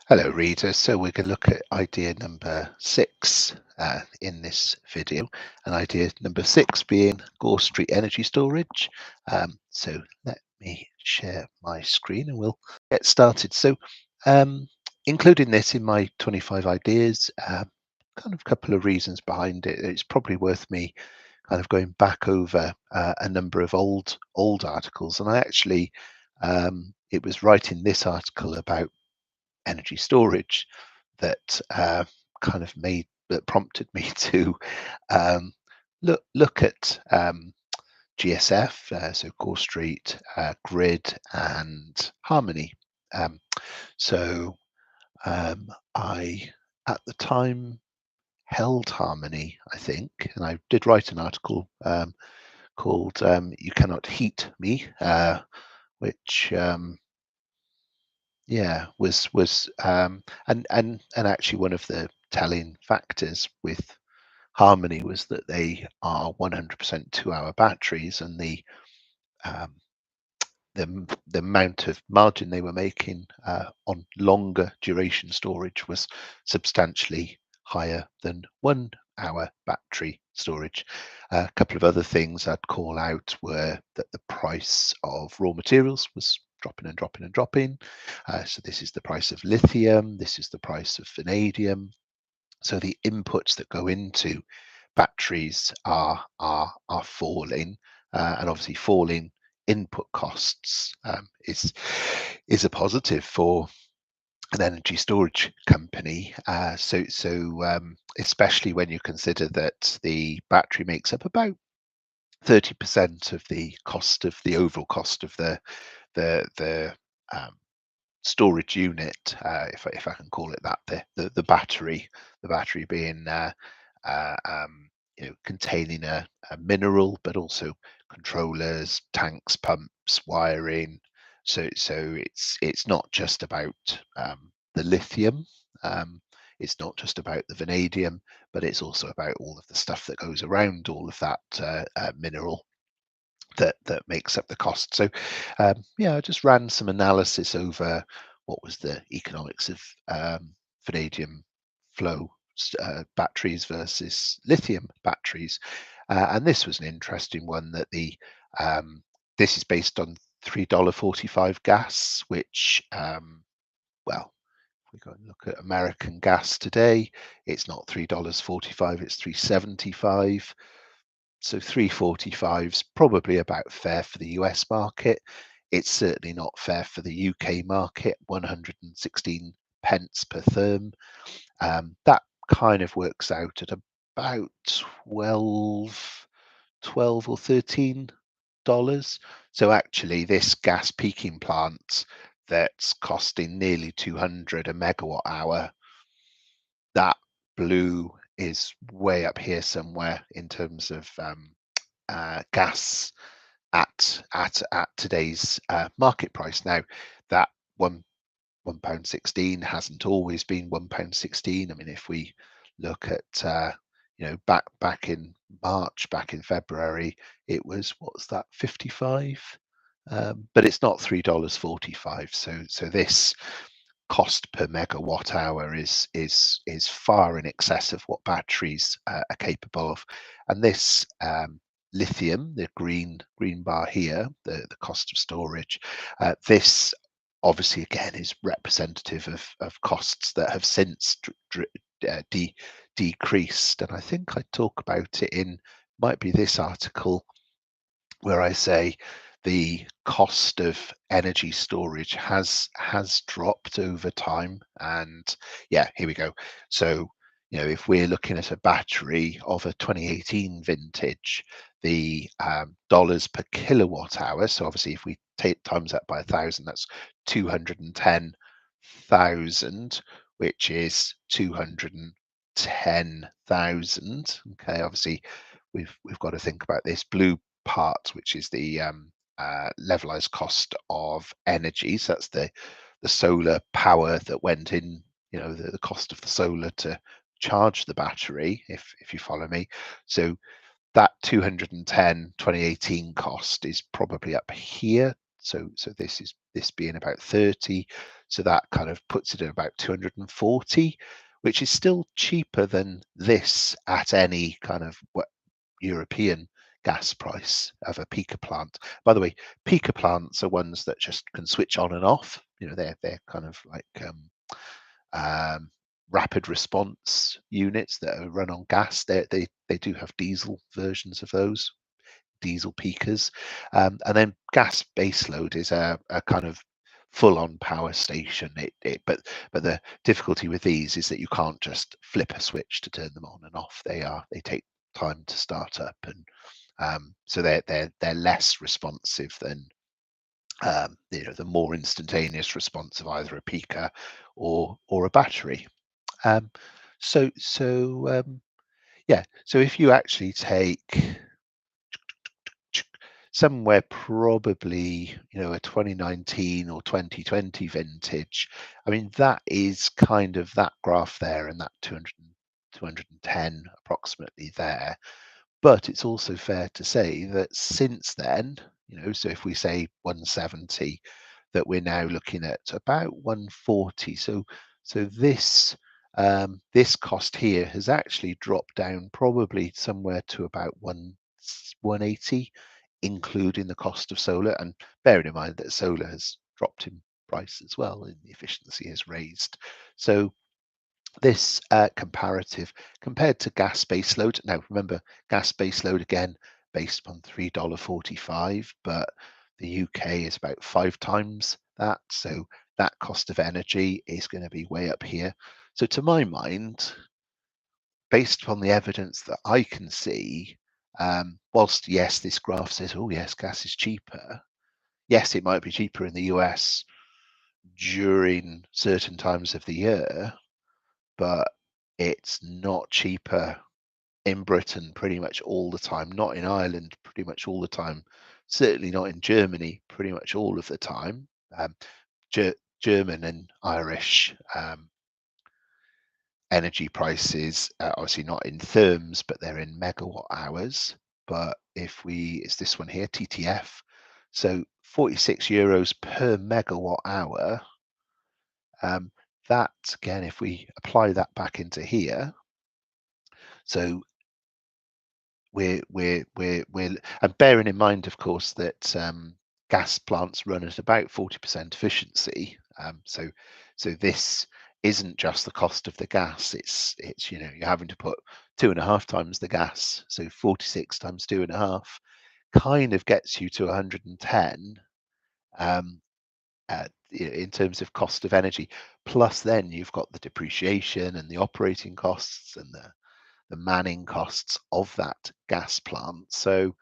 Hello, reader. So we're going to look at idea number 6 in this video, and idea number 6 being Gore Street energy storage. So let me share my screen and we'll get started. So including this in my 25 ideas, kind of a couple of reasons behind it. It's probably worth me kind of going back over a number of old articles, and I actually it was writing this article about energy storage that kind of prompted me to look at GSF, so Gore Street, Grid, and Harmony. Um, so I, at the time, held Harmony, I think, and I did write an article called "You Cannot Heat Me," which yeah, was and actually one of the telling factors with Harmony was that they are 100% 2-hour batteries, and um, the amount of margin they were making on longer duration storage was substantially higher than 1-hour battery storage. A couple of other things I'd call out were that the price of raw materials was dropping and dropping and dropping. So this is the price of lithium, this is the price of vanadium. So the inputs that go into batteries are falling, and obviously falling input costs is a positive for an energy storage company. Especially when you consider that the battery makes up about 30% of the cost of the overall cost of the storage unit, if I can call it that, the battery, being containing a mineral, but also controllers, tanks, pumps, wiring. So it's not just about the lithium. Um, it's not just about the vanadium, but it's also about all of the stuff that goes around all of that mineral that makes up the cost. So yeah, I just ran some analysis over what was the economics of vanadium flow batteries versus lithium batteries, and this was an interesting one. That the this is based on $3.45 gas, which well, if we go and look at American gas today, it's not $3.45, it's $3.75. So 345 is probably about fair for the US market. It's certainly not fair for the UK market, 116 pence per therm. That kind of works out at about 12 or $13. So actually this gas peaking plant that's costing nearly 200 a megawatt hour, that blue is way up here somewhere in terms of gas at today's market price. Now that £1.16 hasn't always been £1.16. I mean, if we look at back in March, back in February, it was, what was that, 55? But it's not $3.45. So this cost per megawatt hour is far in excess of what batteries are capable of. And this lithium, the green bar here, the cost of storage, this obviously again is representative of costs that have since decreased. And I think I talk about it in, might be this article, where I say the cost of energy storage has dropped over time. And yeah, here we go. So if we're looking at a battery of a 2018 vintage, the dollars per kilowatt hour, so obviously if we take times that by 1,000, that's 210,000, which is 210,000. Okay, obviously we've got to think about this blue part, which is the levelized cost of energy. So that's the solar power that went in, the cost of the solar to charge the battery, if you follow me. So that 210 2018 cost is probably up here So this being about 30, so that kind of puts it at about 240, which is still cheaper than this at any kind of European gas price of a peaker plant. By the way, peaker plants are ones that just can switch on and off. You know, they're kind of like rapid response units that are run on gas. They do have diesel versions of those, diesel peakers, and then gas baseload is a kind of full-on power station. But the difficulty with these is that you can't just flip a switch to turn them on and off. They take time to start up, and so they're less responsive than the more instantaneous response of either a peaker or a battery. Um, so yeah, so if you actually take somewhere probably a 2019 or 2020 vintage, I mean that is kind of that graph there, and that 210 approximately there. But it's also fair to say that since then, so if we say 170, that we're now looking at about 140. So this cost here has actually dropped down probably somewhere to about 180, including the cost of solar. And bearing in mind that solar has dropped in price as well, and the efficiency has raised. So this comparative compared to gas baseload. Now, remember, gas baseload again based upon $3.45, but the UK is about 5 times that. So that cost of energy is going to be way up here. So to my mind, based upon the evidence that I can see, whilst yes, this graph says, oh yes, gas is cheaper. Yes, it might be cheaper in the US during certain times of the year, but it's not cheaper in Britain pretty much all the time, not in Ireland pretty much all the time, certainly not in Germany pretty much all of the time. German and Irish energy prices, obviously not in therms, but they're in megawatt hours. But if it's this one here, TTF, so 46 euros per megawatt hour. That again, if we apply that back into here, so we're and bearing in mind, of course, that gas plants run at about 40% efficiency. So this isn't just the cost of the gas. It's you're having to put 2.5 times the gas. So 46 times 2.5 kind of gets you to 110. In terms of cost of energy, plus then you've got the depreciation and the operating costs and the manning costs of that gas plant. So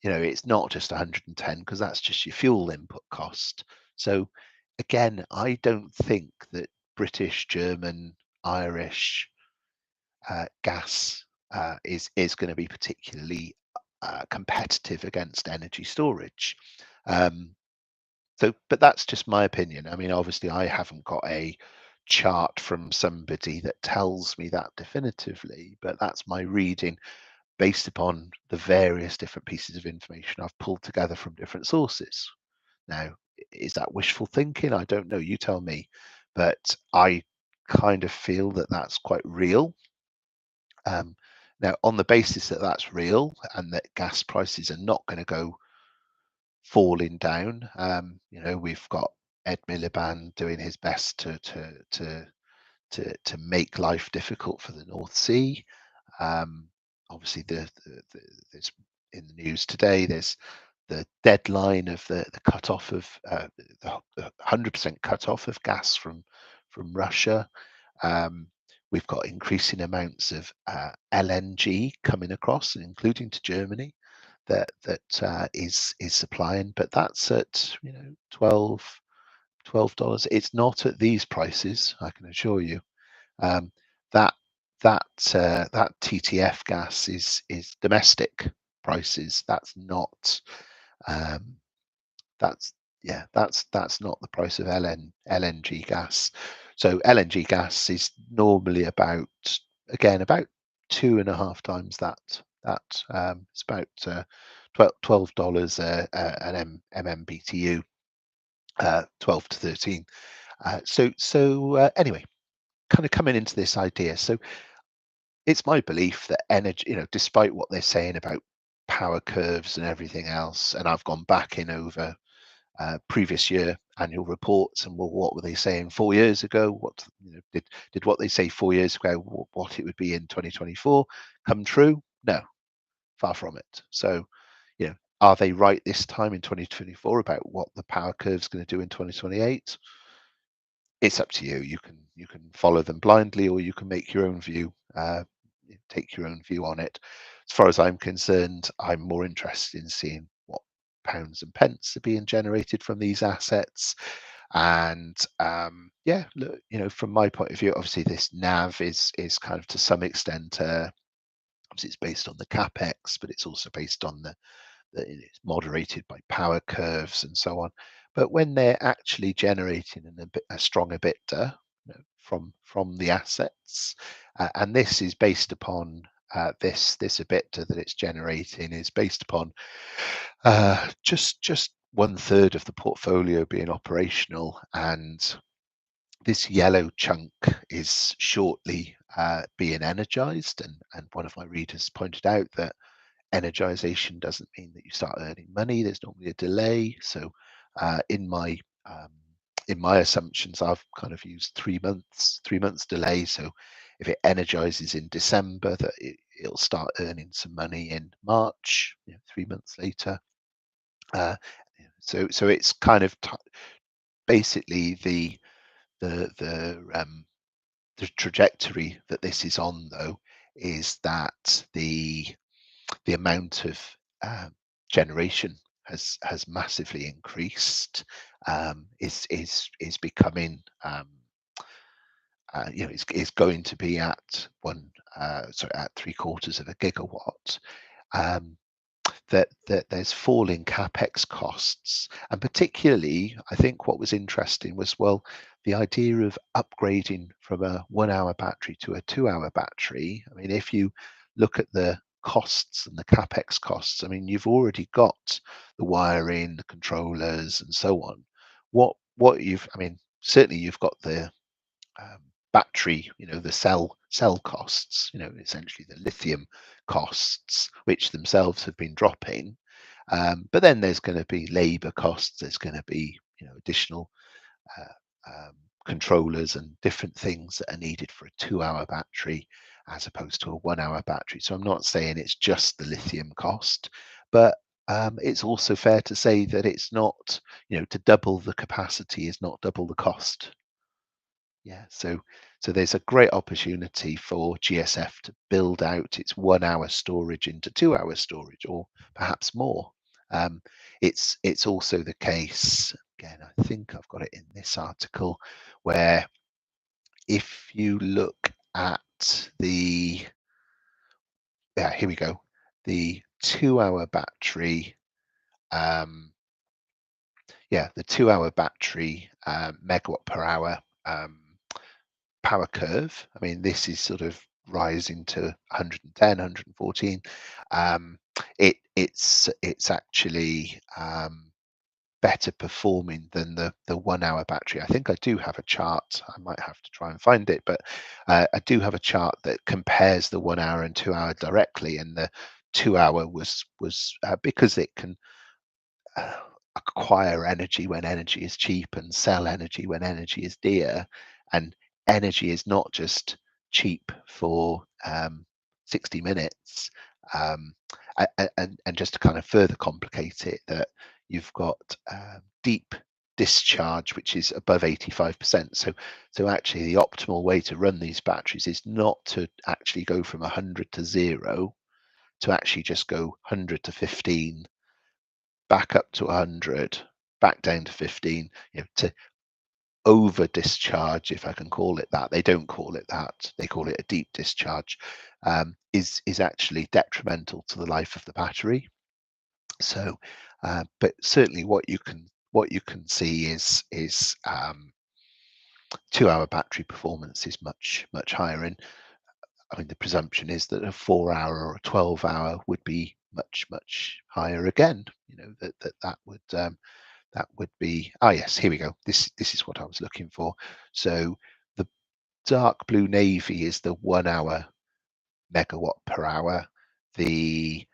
it's not just 110, because that's just your fuel input cost. So again, I don't think that British, German, Irish gas is going to be particularly competitive against energy storage. But that's just my opinion. I mean, obviously, I haven't got a chart from somebody that tells me that definitively, but that's my reading based upon the various different pieces of information I've pulled together from different sources. Now, is that wishful thinking? I don't know. You tell me. But I kind of feel that that's quite real. Now, on the basis that that's real and that gas prices are not going to go falling down. We've got Ed Miliband doing his best to make life difficult for the North Sea. Obviously, there's in the news today. There's the deadline of the cut-off of the 100% cut-off of gas from Russia. We've got increasing amounts of LNG coming across, including to Germany, that is supplying, but that's at $12. It's not at these prices, I can assure you. That TTF gas is domestic prices. That's not that's not the price of LNG gas. So LNG gas is normally about 2.5 times that. It's about $12 an MMBTU, 12 to 13. Anyway, kind of coming into this idea. So it's my belief that energy, despite what they're saying about power curves and everything else, and I've gone back in over previous year annual reports, and well, what were they saying 4 years ago? What did what they say 4 years ago, what it would be in 2024, come true? No, far from it. So, are they right this time in 2024 about what the power curve is going to do in 2028? It's up to you. You can follow them blindly, or you can make your own view, take your own view on it. As far as I'm concerned, I'm more interested in seeing what pounds and pence are being generated from these assets. And yeah, look, from my point of view, obviously this NAV is kind of to some extent, obviously it's based on the capex, but it's also based on it's moderated by power curves and so on. But when they're actually generating a strong EBITDA, from the assets, and this is based upon this EBITDA that it's generating is based upon just 1/3 of the portfolio being operational, and this yellow chunk is shortly being energized. And one of my readers pointed out that energization doesn't mean that you start earning money. There's normally a delay. So in my um, in my assumptions, I've kind of used 3 months delay. So if it energizes in December, that it'll start earning some money in March, 3 months later. Uh, so it's kind of basically the the trajectory that this is on, though, is that the amount of generation has massively increased. Is becoming is going to be at at 3/4 of a gigawatt. Um, that there's falling capex costs, and particularly I think what was interesting was, well, the idea of upgrading from a 1 hour battery to a 2 hour battery. I mean, if you look at the costs and the capex costs, I mean, you've already got the wiring, the controllers, and so on. I mean, certainly you've got the battery, the cell costs, essentially the lithium costs, which themselves have been dropping. But then there's going to be labor costs. There's going to be additional controllers and different things that are needed for a 2 hour battery as opposed to a 1 hour battery. So I'm not saying it's just the lithium cost, but it's also fair to say that it's not, to double the capacity is not double the cost. Yeah, so there's a great opportunity for GSF to build out its 1 hour storage into 2 hour storage, or perhaps more. It's also the case, again, I think I've got it in this article, where if you look at here we go, the 2 hour battery, the 2 hour battery megawatt per hour power curve. I mean, this is sort of rising to 110, 114. It's actually better performing than the 1 hour battery. I think I do have a chart. I might have to try and find it, but I do have a chart that compares the 1 hour and 2 hour directly, and the 2 hour was because it can acquire energy when energy is cheap and sell energy when energy is dear. And energy is not just cheap for 60 minutes. Um, and just to kind of further complicate it, that you've got deep discharge, which is above 85%. So actually the optimal way to run these batteries is not to actually go from 100 to 0, to actually just go 100 to 15, back up to 100, back down to 15, to over discharge, if I can call it that. They don't call it that. They call it a deep discharge. Is actually detrimental to the life of the battery. So, but certainly what you can see is 2 hour battery performance is much higher. And I mean, the presumption is that a 4 hour or a 12 hour would be much higher again. You know, that would be, ah yes, here we go. This is what I was looking for. So the dark blue navy is the 1 hour megawatt per hour. The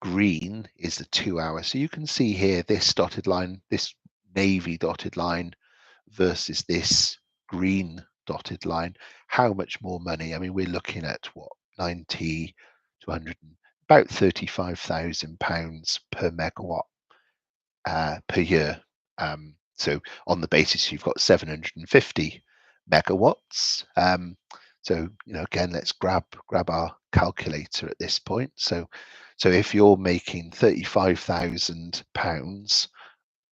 green is the 2 hour. So you can see here this dotted line, this navy dotted line versus this green dotted line, how much more money? I mean, we're looking at what, 90 to 100, about £35,000 per megawatt per year. So on the basis you've got 750 megawatts. So you know, again, let's grab our calculator at this point. So if you're making £35,000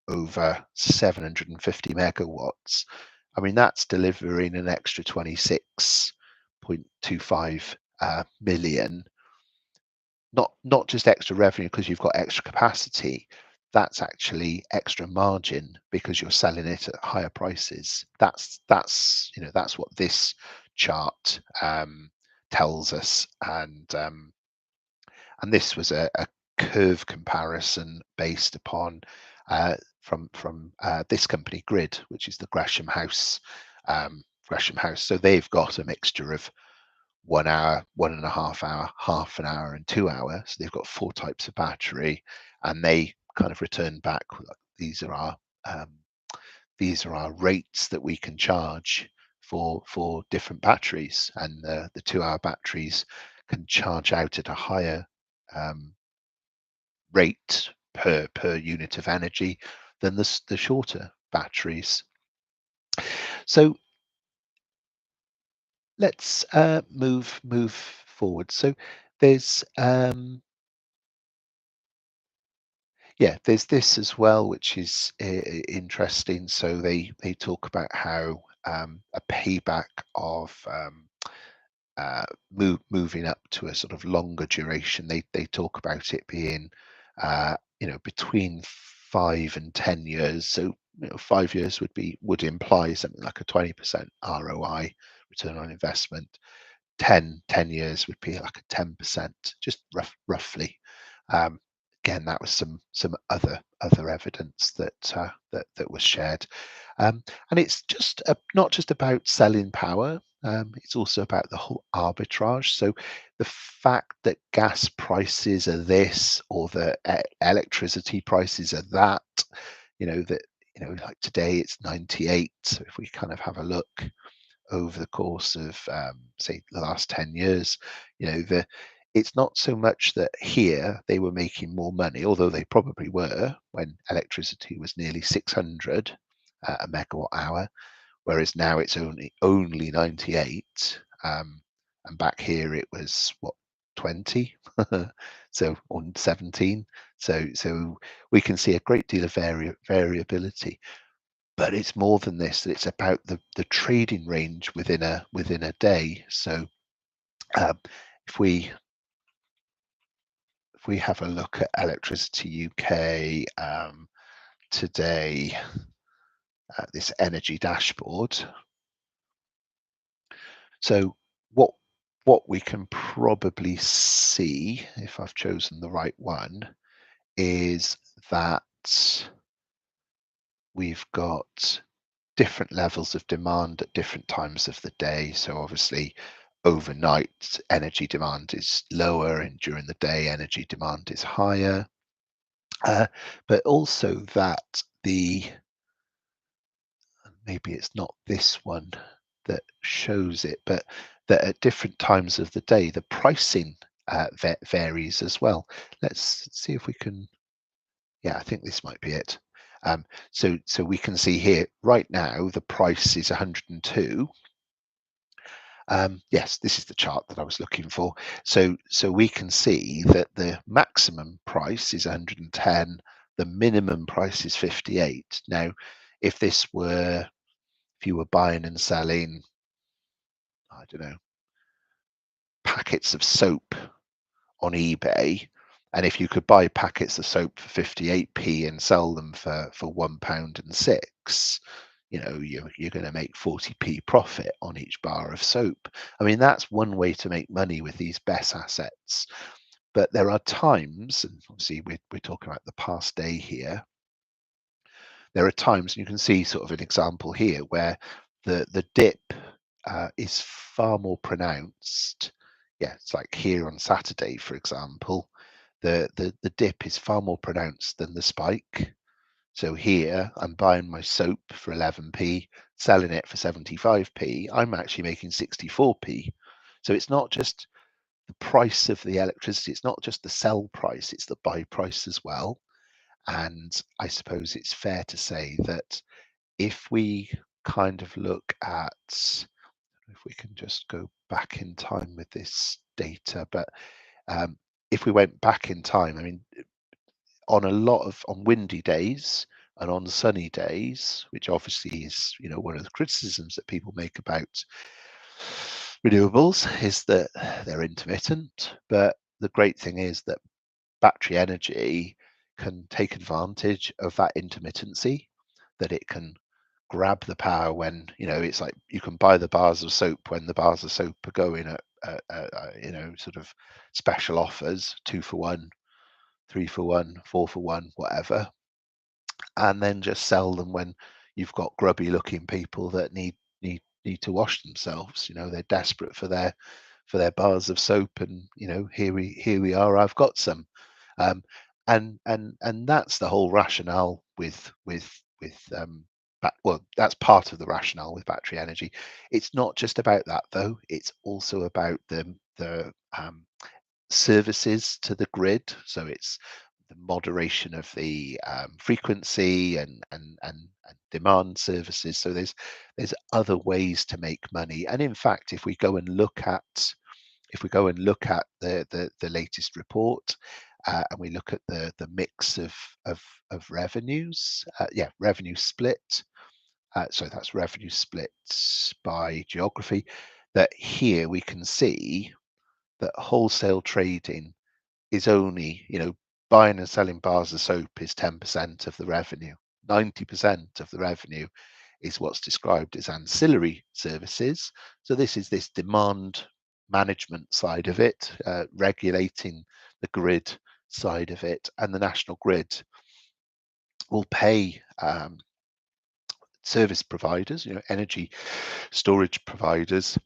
over 750 megawatts, I mean that's delivering an extra 26.25 million. Not just extra revenue because you've got extra capacity, that's actually extra margin because you're selling it at higher prices. That's you know, that's what this chart tells us. And this was a curve comparison based upon from this company Grid, which is the Gresham House. So they've got a mixture of 1 hour, 1.5 hour, half an hour, and 2 hour. So they've got 4 types of battery, and they kind of return back. These are our rates that we can charge for different batteries, and the 2 hour batteries can charge out at a higher rate per unit of energy than the shorter batteries. So let's move forward. So there's there's this as well, which is interesting. So they talk about how a payback of moving up to a sort of longer duration. They talk about it being you know, between 5 and 10 years. So you know, 5 years would imply something like a 20% ROI, return on investment. 10 years would be like a 10%, just roughly. Again, that was some other evidence that that was shared. And it's just not just about selling power. It's also about the whole arbitrage. So the fact that gas prices are this, or the electricity prices are that, you know, that, you know, like today it's 98. So if we kind of have a look over the course of say the last 10 years, you know, it's not so much that here they were making more money, although they probably were when electricity was nearly 600 a megawatt hour, whereas now it's only 98, and back here it was what, 20, so on 17. So we can see a great deal of variability. But it's more than this. It's about the trading range within a day. So um, if we have a look at Electricity UK today, this energy dashboard. So what we can probably see, if I've chosen the right one, is that we've got different levels of demand at different times of the day. So obviously overnight energy demand is lower, and during the day energy demand is higher. But also that maybe it's not this one that shows it, but that at different times of the day the pricing varies as well. Let's see if we can. Yeah, I think this might be it. So we can see here right now the price is 102. Yes, this is the chart that I was looking for. So we can see that the maximum price is 110, the minimum price is 58. Now, if you were buying and selling, I don't know, packets of soap on eBay, and if you could buy packets of soap for 58p and sell them for £1.06, you know, you're going to make 40p profit on each bar of soap. I mean, that's one way to make money with these BESS assets. But there are times, and obviously we're talking about the past day here, there are times, and you can see sort of an example here, where the dip is far more pronounced. Yeah, it's like here on Saturday, for example, the dip is far more pronounced than the spike. So here I'm buying my soap for 11p, selling it for 75p. I'm actually making 64p. So it's not just the price of the electricity, it's not just the sell price, it's the buy price as well. And I suppose it's fair to say that if we kind of look at, if we can just go back in time with this data, but um, if we went back in time, I mean, on windy days and on sunny days, which obviously is, one of the criticisms that people make about renewables, is that they're intermittent. But the great thing is that battery energy can take advantage of that intermittency, that it can grab the power when, it's like you can buy the bars of soap when the bars of soap are going at, sort of special offers, 2 for 1, 3 for 1, 4 for 1, whatever, and then just sell them when you've got grubby looking people that need to wash themselves. They're desperate for their bars of soap, and here we are, I've got some. Um, and that's the whole rationale with well, that's part of the rationale with battery energy. It's not just about that, though. It's also about the services to the grid. So it's the moderation of the frequency and demand services. So there's other ways to make money. And in fact, if we go and look at the latest report, and we look at the mix of revenues, revenue split. So that's revenue split by geography. That here we can see that wholesale trading is only, buying and selling bars of soap is 10% of the revenue. 90% of the revenue is what's described as ancillary services. So this demand management side of it, regulating the grid side of it, and the national grid will pay service providers, energy storage providers,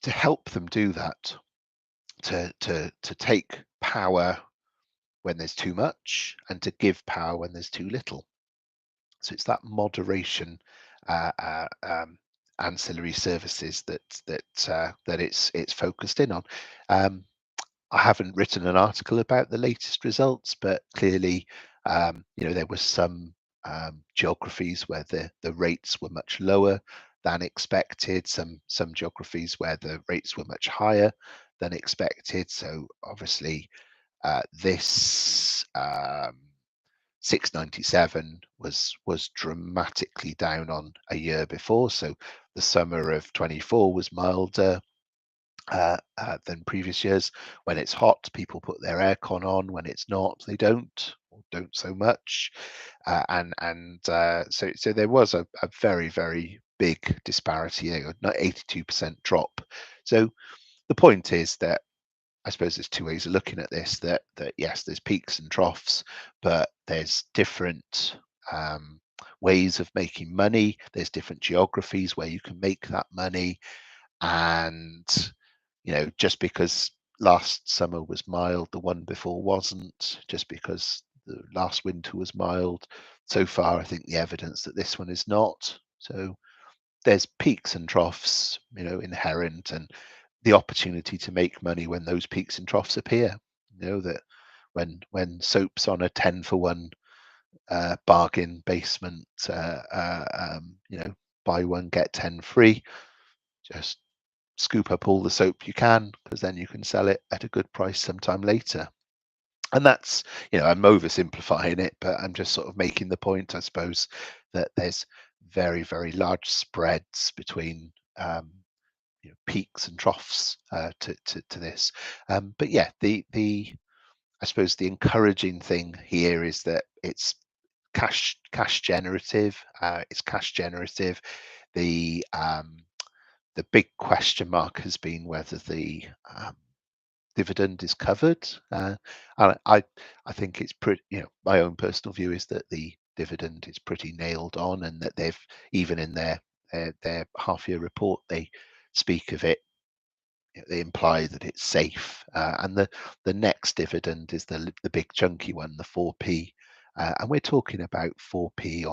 to help them do that, to take power when there's too much and to give power when there's too little. So it's that moderation, ancillary services that it's focused in on. I haven't written an article about the latest results, but clearly, there were some geographies where the rates were much lower than expected. Some geographies where the rates were much higher than expected. So obviously, this 697 was dramatically down on a year before. So the summer of 24 was milder than previous years. When it's hot, people put their aircon on. When it's not, they don't, or don't so much. So there was a very, very big disparity, not 82% drop. So the point is that I suppose there's two ways of looking at this. That yes, there's peaks and troughs, but there's different ways of making money. There's different geographies where you can make that money, and just because last summer was mild, the one before wasn't. Just because the last winter was mild, so far I think the evidence that this one is not. So there's peaks and troughs, inherent, and the opportunity to make money when those peaks and troughs appear. That when soap's on a 10 for 1 bargain basement, buy one get 10 free, just scoop up all the soap you can, because then you can sell it at a good price sometime later. And that's, I'm oversimplifying it, but I'm just sort of making the point, I suppose, that there's very, very large spreads between peaks and troughs to this. But yeah, the I suppose the encouraging thing here is that it's cash generative. It's cash generative. The big question mark has been whether the dividend is covered. And I think it's pretty, my own personal view is that the dividend is pretty nailed on, and that they've, even in their half year report, they speak of it. They imply that it's safe, and the next dividend is the big chunky one, the 4p, and we're talking about 4p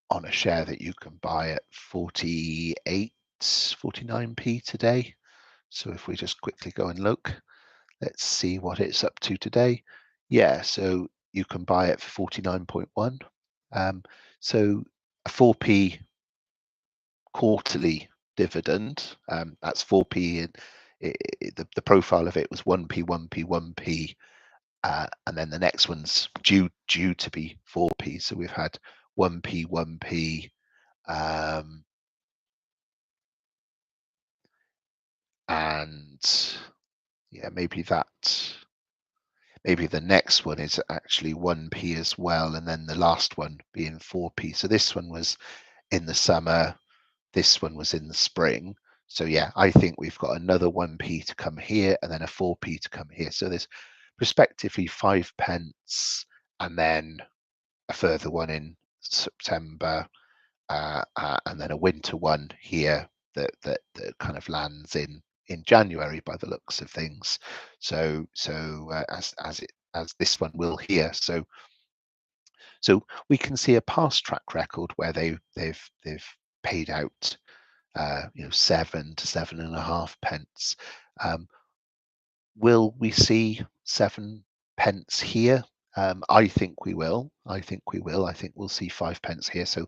on a share that you can buy at 48, 49p today. So if we just quickly go and look, let's see what it's up to today. Yeah, so you can buy it for 49.1. So a 4p quarterly dividend, that's 4p. The profile of it was 1p, 1p, 1p, and then the next one's due to be 4p. So we've had 1p, 1p, and yeah, maybe the next one is actually 1p as well, and then the last one being 4p. So this one was in the summer, this one was in the spring. So yeah, I think we've got another 1p to come here, and then a 4p to come here. So there's respectively 5 pence, and then a further one in September, and then a winter one here that kind of lands in January by the looks of things. So as this one will here. So we can see a past track record where they've paid out 7 to 7.5 pence. Will we see 7 pence here? I think we will. I think we'll see 5 pence here. So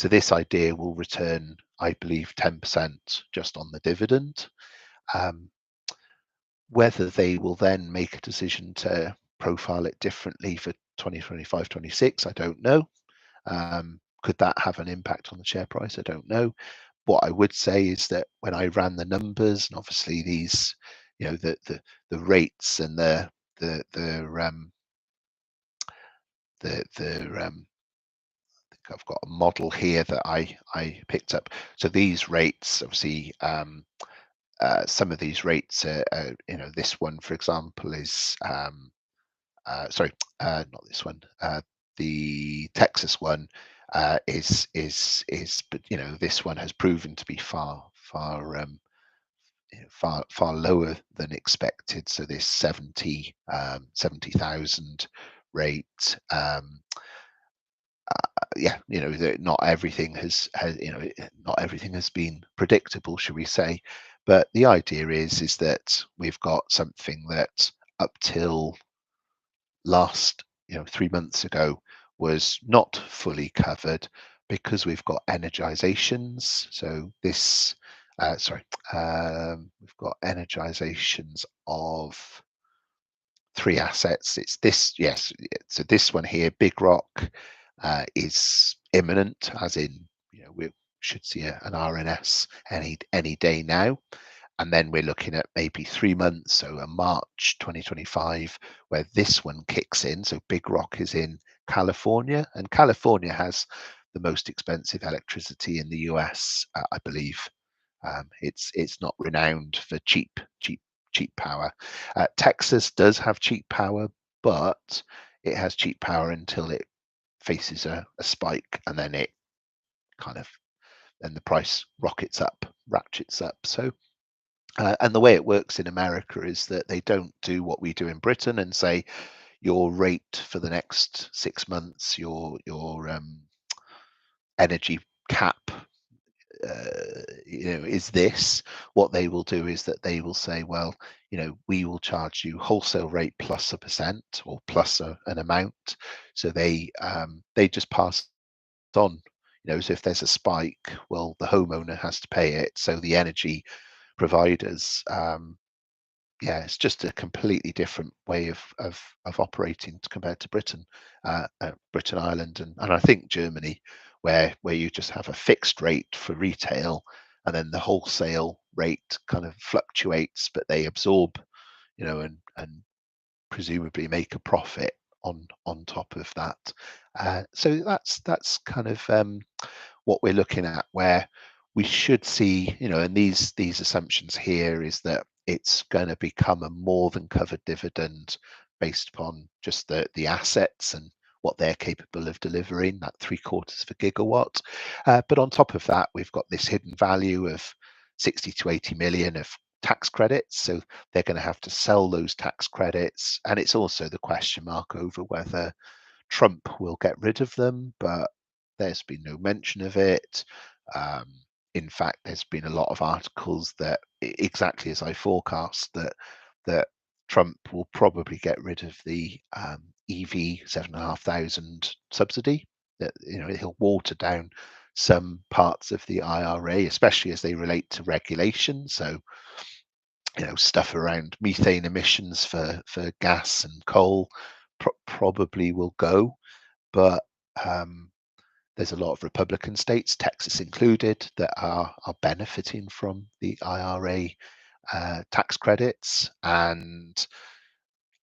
this idea will return, I believe, 10% just on the dividend. Whether they will then make a decision to profile it differently for 2025-26, I don't know. Could that have an impact on the share price? I don't know. What I would say is that when I ran the numbers, and obviously these, the rates and the I think I've got a model here that I picked up. So these rates, obviously, some of these rates are, this one, for example, is sorry, not this one. The Texas one but this one has proven to be far lower than expected. So this 70,000 rate, yeah, not everything not everything has been predictable, shall we say. But the idea is that we've got something that up till last 3 months ago was not fully covered, because we've got energizations. So this we've got energizations of 3 assets. It's this, yes. So this one here, Big Rock, is imminent, as in we should see an RNS any day now. And then we're looking at maybe 3 months, so a March 2025, where this one kicks in. So Big Rock is in California, and California has the most expensive electricity in the US, I believe. It's not renowned for cheap power. Texas does have cheap power, but it has cheap power until it faces a spike, and then it kind of then the price ratchets up. So and the way it works in America is that they don't do what we do in Britain and say your rate for the next 6 months, your energy cap, is this. What they will do is that they will say, well, we will charge you wholesale rate plus a percent, or plus an amount. So they just pass on. So if there's a spike, well, the homeowner has to pay it. So the energy providers, yeah, it's just a completely different way of operating compared to Britain, Britain, Ireland, and I think Germany, where you just have a fixed rate for retail, and then the wholesale rate kind of fluctuates, but they absorb, and presumably make a profit on top of that. So that's kind of what we're looking at, where we should see, and these assumptions here is that it's going to become a more than covered dividend based upon just the assets and what they're capable of delivering, that 3/4 of a gigawatt. But on top of that, we've got this hidden value of 60 to 80 million of tax credits. So they're going to have to sell those tax credits. And it's also the question mark over whether Trump will get rid of them, but there's been no mention of it. Um, in fact, there's been a lot of articles that exactly as I forecast that Trump will probably get rid of the EV 7,500 subsidy. That he'll water down some parts of the IRA, especially as they relate to regulation. So stuff around methane emissions for gas and coal probably will go, but there's a lot of Republican states, Texas included, that are benefiting from the IRA tax credits. And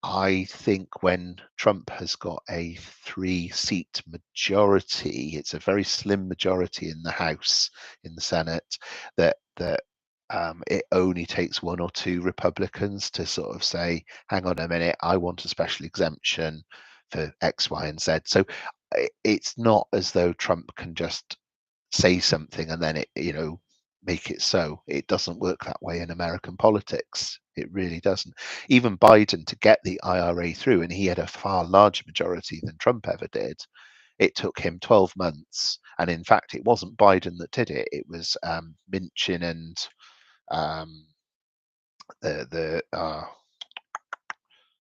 I think when Trump has got a 3-seat majority, it's a very slim majority in the House, in the Senate, that it only takes one or two Republicans to sort of say, hang on a minute, I want a special exemption for X, Y, and Z. So it's not as though Trump can just say something and then it make it so. It doesn't work that way in American politics. It really doesn't. Even Biden, to get the IRA through, and he had a far larger majority than Trump ever did, it took him 12 months. And in fact, it wasn't Biden that did it. It was Minchin and um, the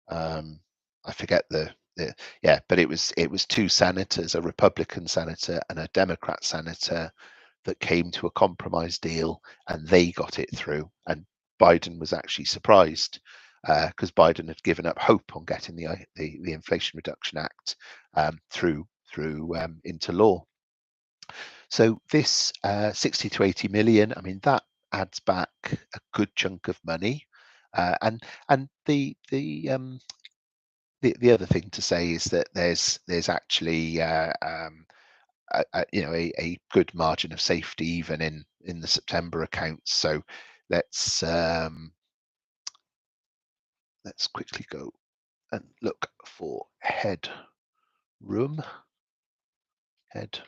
um, I forget the yeah, but it was two senators, a Republican senator and a Democrat senator, that came to a compromise deal, and they got it through. And Biden was actually surprised because Biden had given up hope on getting the Inflation Reduction Act through into law. So this 60 to 80 million, I mean, that adds back a good chunk of money. And the other thing to say is that there's actually a good margin of safety even in the September accounts. So let's let's quickly go and look for headroom. Head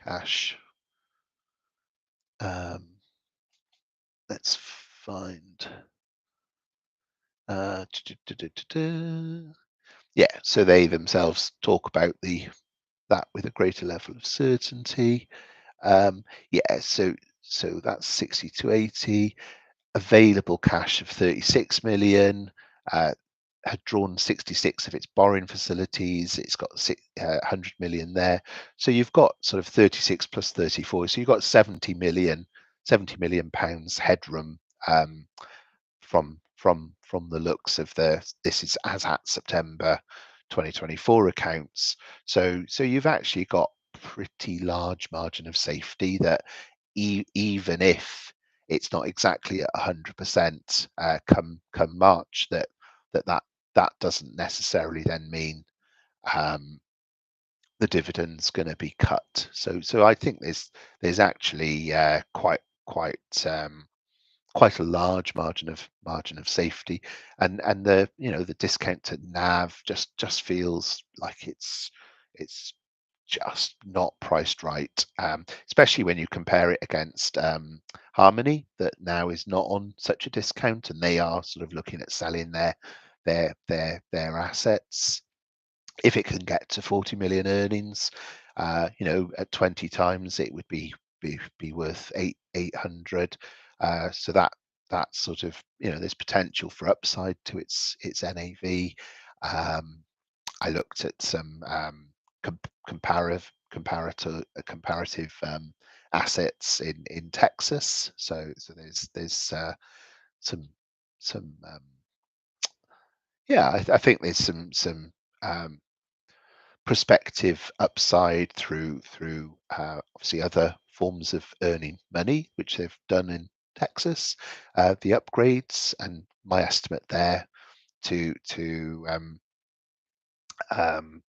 cash. Um, let's find. Yeah, so they themselves talk about that with a greater level of certainty. Yeah, so that's 60 to 80. Available cash of 36 million. Had drawn 66 of its borrowing facilities. It's got 100 million there. So you've got sort of 36 plus 34. So you've got 70 million pounds headroom from the looks of this is as at September 2024 accounts. So you've actually got pretty large margin of safety that even if it's not exactly at 100% come March, that doesn't necessarily then mean the dividend's going to be cut. So I think there's actually quite a large margin of safety, and the discount to NAV just feels like it's just not priced right, especially when you compare it against Harmony, that now is not on such a discount, and they are sort of looking at selling their assets. If it can get to 40 million earnings, at 20 times it would be worth 800. So that sort of there's potential for upside to its NAV. I looked at some comparative assets in Texas. So there's some yeah, I think there's some um, prospective upside through obviously other forms of earning money, which they've done in Texas, the upgrades, and my estimate there to um,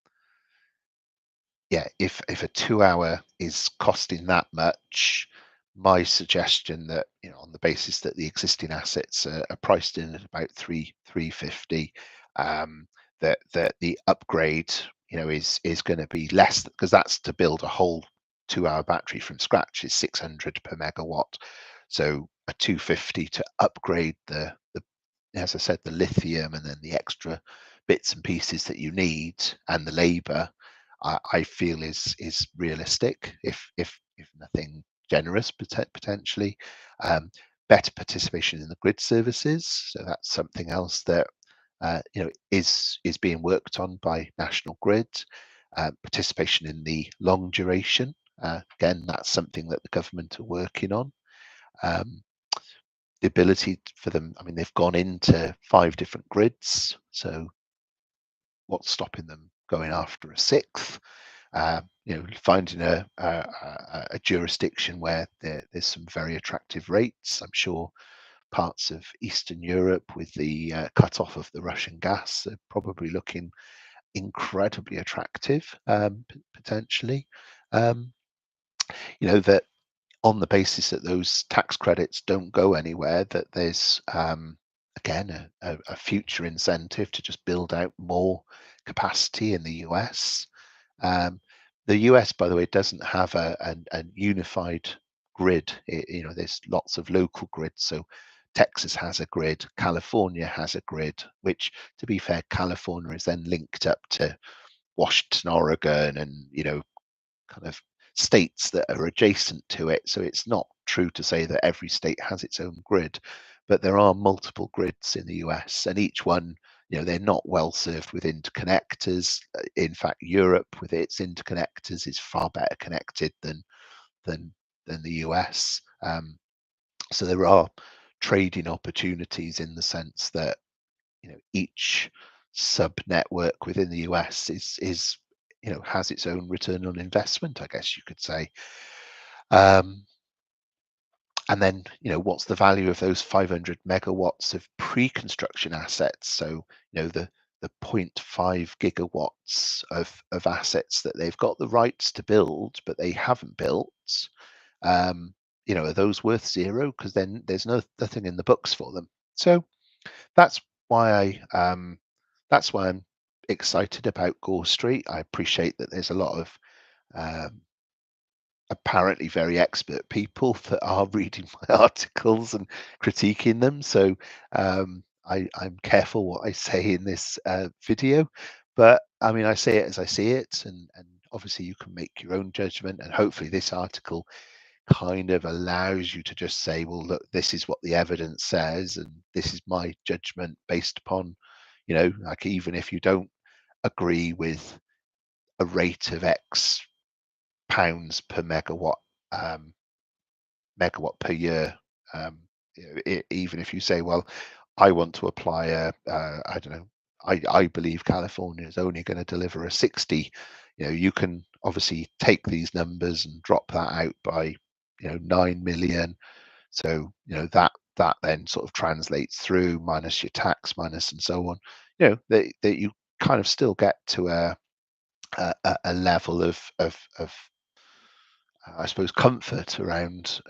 yeah, if a 2 hour is costing that much, my suggestion that, on the basis that the existing assets are priced in at about 350, um, that the upgrade, is going to be less, because that's to build a whole 2 hour battery from scratch is 600 per megawatt. So a 250 to upgrade the as I said, the lithium and then the extra bits and pieces that you need and the labour, I feel is realistic, if nothing generous potentially. Um, Better participation in the grid services, so that's something else that is being worked on by National Grid. Participation in the long duration, again, that's something that the government are working on. Um, the ability for them, I mean, they've gone into 5 different grids, so what's stopping them going after a sixth? Finding a jurisdiction where there's some very attractive rates. I'm sure parts of Eastern Europe with the cut off of the Russian gas are probably looking incredibly attractive, potentially. Um, that on the basis that those tax credits don't go anywhere, that there's again a future incentive to just build out more capacity in the US. The US, by the way, doesn't have a unified grid. There's lots of local grids. So Texas has a grid, California has a grid, which, to be fair, California is then linked up to Washington, Oregon, and kind of states that are adjacent to it. So it's not true to say that every state has its own grid, but there are multiple grids in the US, and each one, they're not well served with interconnectors. In fact, Europe with its interconnectors is far better connected than than the US. So there are trading opportunities in the sense that each sub network within the US is has its own return on investment, I guess you could say. Um, and then, what's the value of those 500 megawatts of pre-construction assets? So, the 0.5 gigawatts of assets that they've got the rights to build, but they haven't built. Um, are those worth zero? Because then there's nothing in the books for them. So that's why that's why I'm excited about Gore Street. I appreciate that there's a lot of um, apparently very expert people that are reading my articles and critiquing them. So I'm careful what I say in this video, but I mean, I say it as I see it, and obviously you can make your own judgment. And hopefully, this article kind of allows you to just say, well, look, this is what the evidence says, and this is my judgment based upon, like, even if you don't agree with a rate of X pounds per um, megawatt per year. Even if you say, well, I want to apply I don't know, I believe California is only going to deliver a 60. You can obviously take these numbers and drop that out by 9 million. So that then sort of translates through minus your tax, minus and so on. That you kind of still get to a level of I suppose comfort around.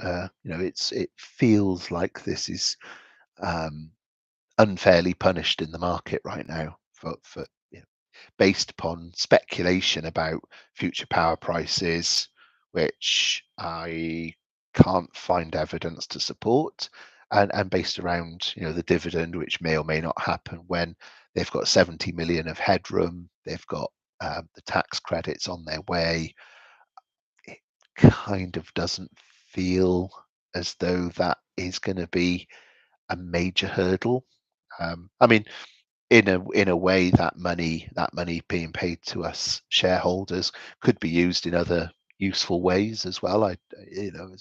It feels like this is um, unfairly punished in the market right now for based upon speculation about future power prices, which I can't find evidence to support, and based around the dividend, which may or may not happen when they've got 70 million of headroom, they've got the tax credits on their way. It kind of doesn't feel as though that is going to be a major hurdle. I mean, in a way, that money being paid to us shareholders could be used in other useful ways as well. As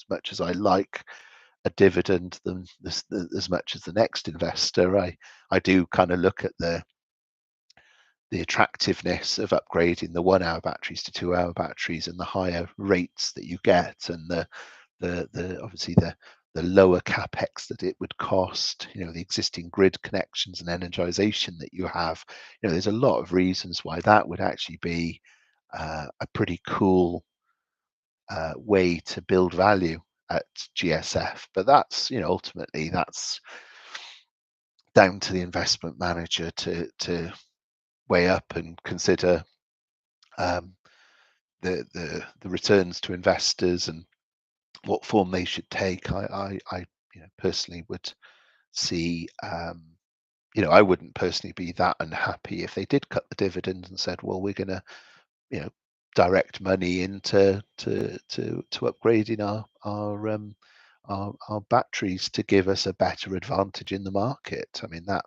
much as I like a dividend than as much as the next investor, I do kind of look at the attractiveness of upgrading the 1 hour batteries to 2 hour batteries and the higher rates that you get, and the obviously the lower capex that it would cost, the existing grid connections and energization that you have. There's a lot of reasons why that would actually be a pretty cool way to build value at GSF. But that's, ultimately that's down to the investment manager to weigh up and consider um, the returns to investors and what form they should take. I personally would see. I wouldn't personally be that unhappy if they did cut the dividend and said, well, we're going to, you know, direct money into to upgrading our batteries to give us a better advantage in the market. I mean, that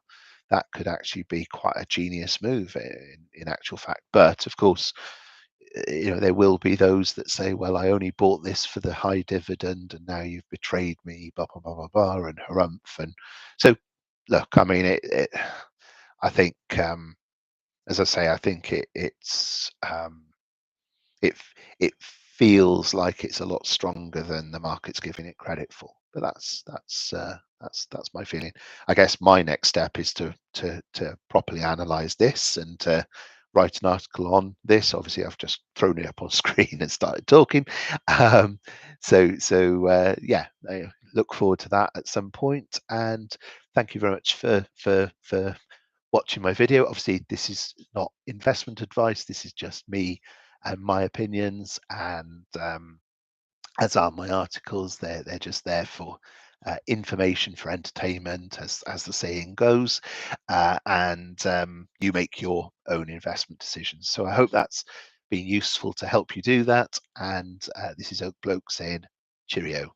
could actually be quite a genius move in actual fact. But of course, there will be those that say, well, I only bought this for the high dividend and now you've betrayed me, blah blah blah blah blah, and harumph. And so look, I mean, I think, as I say, I think it it feels like it's a lot stronger than the market's giving it credit for. But that's my feeling. I guess my next step is to properly analyze this and to write an article on this. Obviously, I've just thrown it up on screen and started talking. Um, yeah, I look forward to that at some point. And thank you very much for watching my video. Obviously, this is not investment advice. This is just me and my opinions, and as are my articles. They're just there for information, for entertainment, as the saying goes, and you make your own investment decisions. So I hope that's been useful to help you do that. And this is Oak Bloke saying cheerio.